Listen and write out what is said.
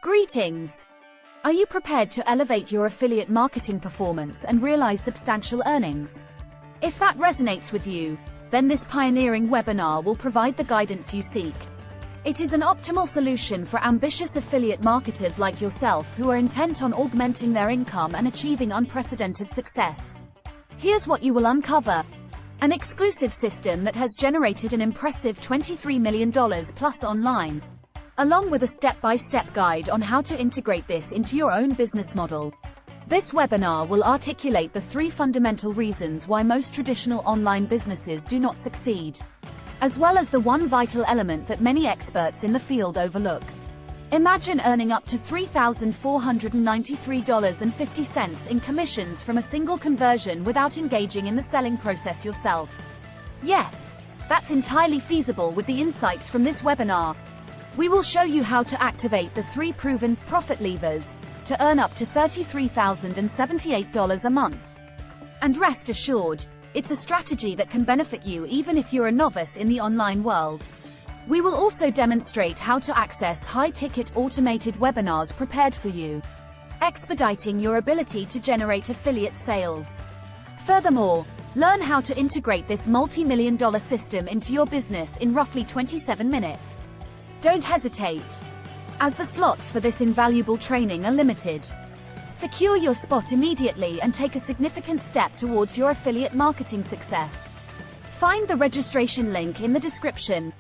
Greetings! Are you prepared to elevate your affiliate marketing performance and realize substantial earnings? If that resonates with you, then this pioneering webinar will provide the guidance you seek. It is an optimal solution for ambitious affiliate marketers like yourself who are intent on augmenting their income and achieving unprecedented success. Here's what you will uncover: an exclusive system that has generated an impressive $23 million plus online, along with a step-by-step guide on how to integrate this into your own business model. This webinar will articulate the 3 fundamental reasons why most traditional online businesses do not succeed, as well as the one vital element that many experts in the field overlook. Imagine earning up to $3,493.50 in commissions from a single conversion without engaging in the selling process yourself. Yes, that's entirely feasible with the insights from this webinar. We will show you how to activate the 3 proven profit levers to earn up to $33,078 a month. And rest assured, it's a strategy that can benefit you even if you're a novice in the online world. We will also demonstrate how to access high-ticket automated webinars prepared for you, expediting your ability to generate affiliate sales. Furthermore, learn how to integrate this multi-million-dollar system into your business in roughly 27 minutes. Don't hesitate, as the slots for this invaluable training are limited. Secure your spot immediately and take a significant step towards your affiliate marketing success. Find the registration link in the description.